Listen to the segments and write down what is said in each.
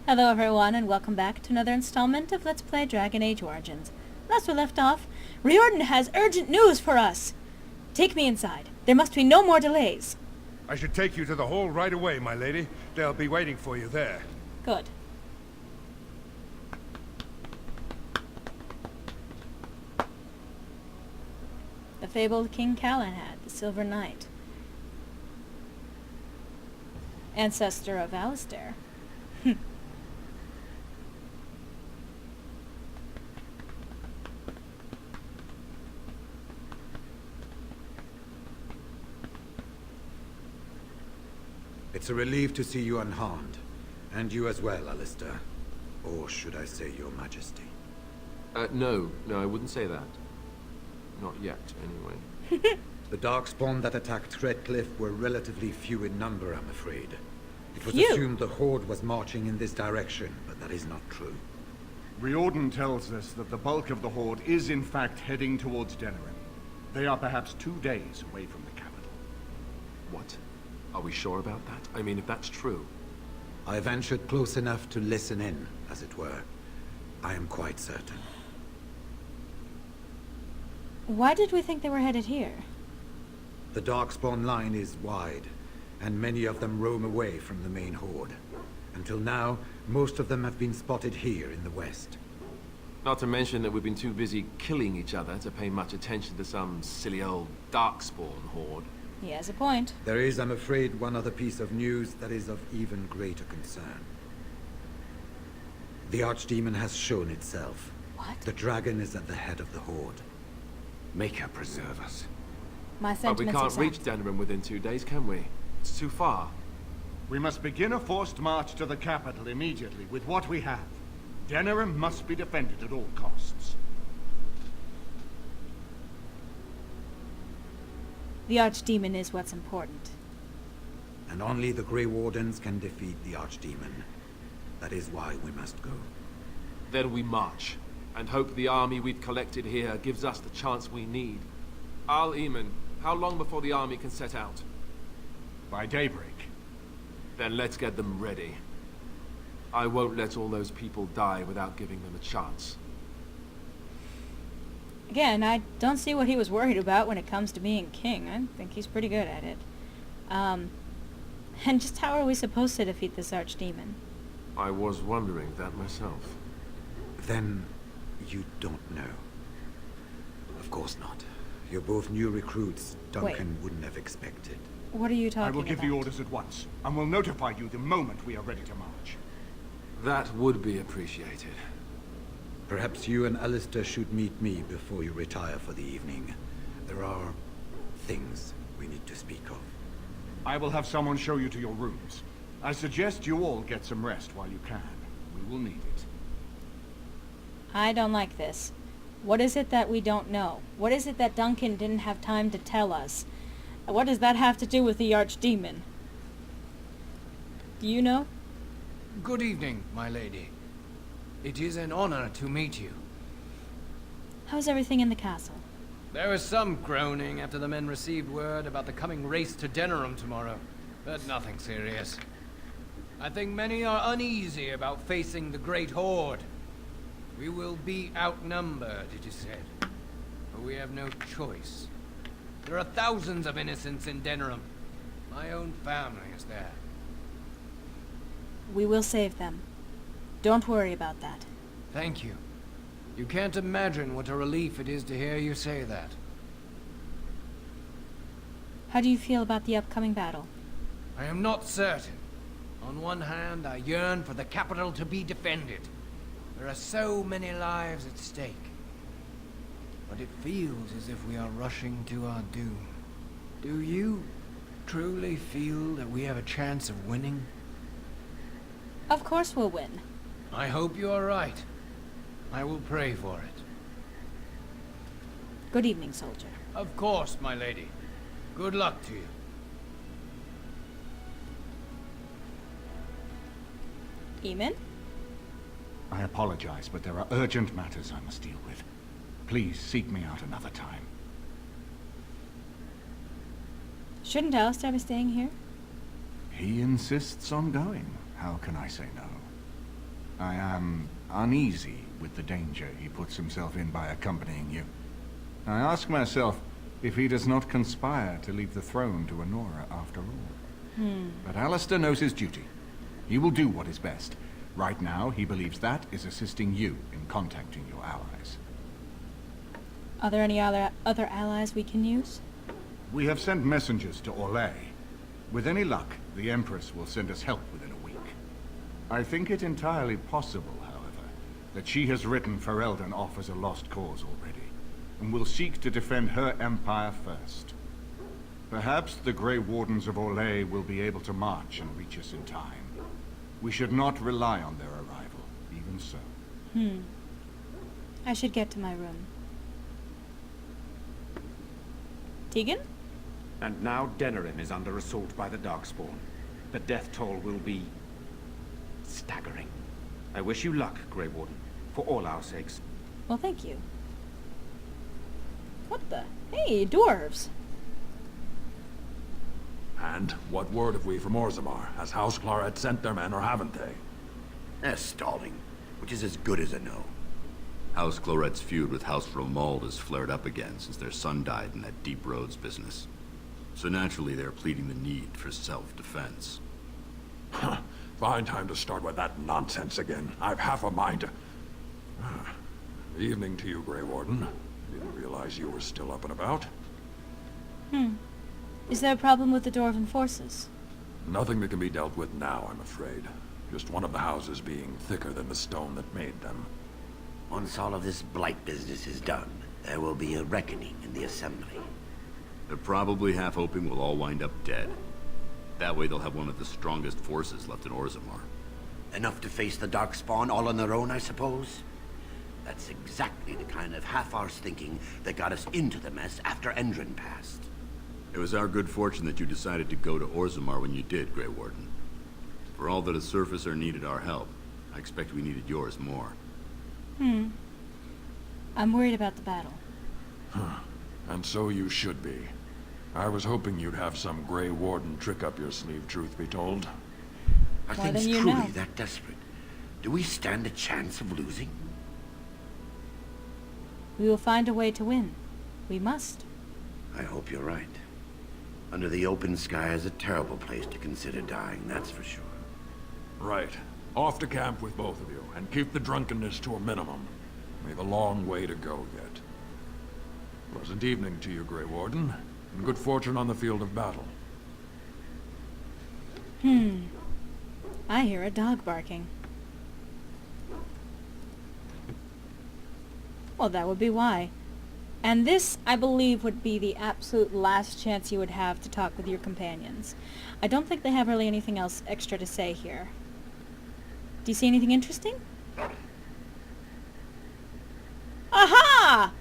Hello everyone, and welcome back to another installment of Let's Play Dragon Age Origins. Last we left off, Riordan has urgent news for us! Take me inside. There must be no more delays. I should take you to the hall right away, my lady. They'll be waiting for you there. Good. The fabled King Calanhad, the Silver Knight. Ancestor of Alistair. It's a relief to see you unharmed. And you as well, Alistair. Or should I say your majesty? No, I wouldn't say that. Not yet, anyway. The Darkspawn that attacked Redcliffe were relatively few in number, I'm afraid. It was Few? assumed the Horde was marching in this direction, but that is not true. Riordan tells us that the bulk of the Horde is in fact heading towards Denerim. They are perhaps 2 days away from the capital. What? Are we sure about that? I mean, if that's true. I ventured close enough to listen in, as it were. I am quite certain. Why did we think they were headed here? The Darkspawn line is wide, and many of them roam away from the main Horde. Until now, most of them have been spotted here in the west. Not to mention that we've been too busy killing each other to pay much attention to some silly old Darkspawn horde. He has a point. There is, I'm afraid, one other piece of news that is of even greater concern. The archdemon has shown itself. What? The dragon is at the head of the Horde. Make her preserve us. My But we sentiments can't reach exact. Denerim within 2 days, can we? It's too far. We must begin a forced march to the capital immediately with what we have. Denerim must be defended at all costs. The Archdemon is what's important. And only the Grey Wardens can defeat the archdemon. That is why we must go. Then we march, and hope the army we've collected here gives us the chance we need. Eamon, how long before the army can set out? By daybreak. Then let's get them ready. I won't let all those people die without giving them a chance. Again, I don't see what he was worried about when it comes to being king. I think he's pretty good at it. And just how are we supposed to defeat this archdemon? I was wondering that myself. Then you don't know. Of course not. You're both new recruits. Duncan wouldn't have expected. What are you talking I about? will give the orders at once, and will notify you the moment we are ready to march. That would be appreciated. Perhaps you and Alistair should meet me before you retire for the evening. There are things we need to speak of. I will have someone show you to your rooms. I suggest you all get some rest while you can. We will need it. I don't like this. What is it that we don't know? What is it that Duncan didn't have time to tell us? What does that have to do with the archdemon? Do you know? Good evening, my lady. It is an honor to meet you. How's everything in the castle? There was some groaning after the men received word about the coming race to Denerim tomorrow, but nothing serious. I think many are uneasy about facing the Great Horde. We will be outnumbered, it is said, but we have no choice. There are thousands of innocents in Denerim. My own family is there. We will save them. Don't worry about that. Thank you. You can't imagine what a relief it is to hear you say that. How do you feel about the upcoming battle? I am not certain. On one hand, I yearn for the capital to be defended. There are so many lives at stake. But it feels as if we are rushing to our doom. Do you truly feel that we have a chance of winning? Of course we'll win. I hope you are right. I will pray for it. Good evening, soldier. Of course, my lady. Good luck to you. Eamon? I apologize, but there are urgent matters I must deal with. Please seek me out another time. Shouldn't Alistair be staying here? He insists on going. How can I say no? I am uneasy with the danger he puts himself in by accompanying you. I ask myself if he does not conspire to leave the throne to Honora after all. But Alistair knows his duty. He will do what is best. Right now, he believes that is assisting you in contacting your allies. Are there any other allies we can use? We have sent messengers to Orlais. With any luck, the Empress will send us help within a week. I think it entirely possible, however, that she has written Riordan off as a lost cause already, and will seek to defend her empire first. Perhaps the Grey Wardens of Orlais will be able to march and reach us in time. We should not rely on their arrival, even so. I should get to my room. Tegan? And now Denerim is under assault by the Darkspawn. The death toll will be staggering. I wish you luck, Grey Warden, for all our sakes. Well, thank you. What the? Hey, dwarves! And what word have we from Orzammar? Has House Claret sent their men, or haven't they? They're stalling, which is as good as a no. House Claret's feud with House Romald has flared up again since their son died in that Deep Roads business. So naturally they're pleading the need for self-defense. Fine time to start with that nonsense again. I've half a mind to... Evening to you, Grey Warden. Didn't realize you were still up and about. Is there a problem with the Dwarven forces? Nothing that can be dealt with now, I'm afraid. Just one of the houses being thicker than the stone that made them. Once all of this blight business is done, there will be a reckoning in the Assembly. They're probably half hoping we'll all wind up dead. That way they'll have one of the strongest forces left in Orzammar. Enough to face the Darkspawn all on their own, I suppose? That's exactly the kind of half-arsed thinking that got us into the mess after Endrin passed. It was our good fortune that you decided to go to Orzammar when you did, Grey Warden. For all that a surfacer needed our help, I expect we needed yours more. I'm worried about the battle. And so you should be. I was hoping you'd have some Grey Warden trick up your sleeve, truth be told. Are Why, things then you truly know. that desperate? Do we stand a chance of losing? We will find a way to win. We must. I hope you're right. Under the open sky is a terrible place to consider dying, that's for sure. Right. Off to camp with both of you, and keep the drunkenness to a minimum. We've a long way to go yet. Pleasant evening to you, Grey Warden, and good fortune on the field of battle. I hear a dog barking. Well, that would be why. And this, I believe, would be the absolute last chance you would have to talk with your companions. I don't think they have really anything else extra to say here. Do you see anything interesting? Aha!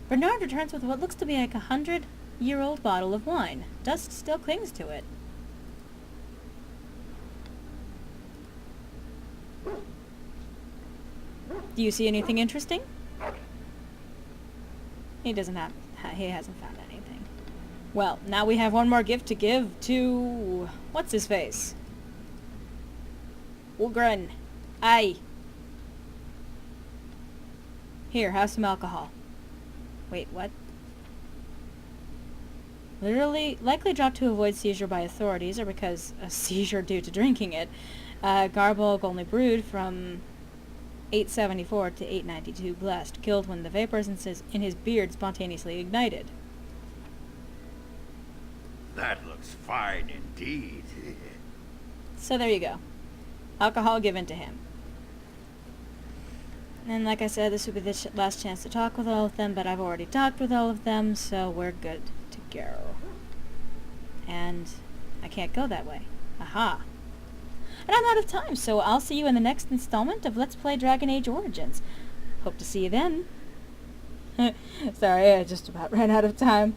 Bernard returns with what looks to be like 100-year-old bottle of wine. Dust still clings to it. Do you see anything interesting? He hasn't found anything. Well, now we have one more gift to give to... what's his face? Ulgren. Aye. Here, have some alcohol. Wait, what? Literally, likely dropped to avoid seizure by authorities, or because a seizure due to drinking it. Garbolg only brewed from 874 to 892 blessed, killed when the vapors in his beard spontaneously ignited. That looks fine indeed. So there you go. Alcohol given to him. And like I said, this would be the last chance to talk with all of them, but I've already talked with all of them, so we're good to go. And I can't go that way. Aha. And I'm out of time, so I'll see you in the next installment of Let's Play Dragon Age Origins. Hope to see you then. Sorry, I just about ran out of time.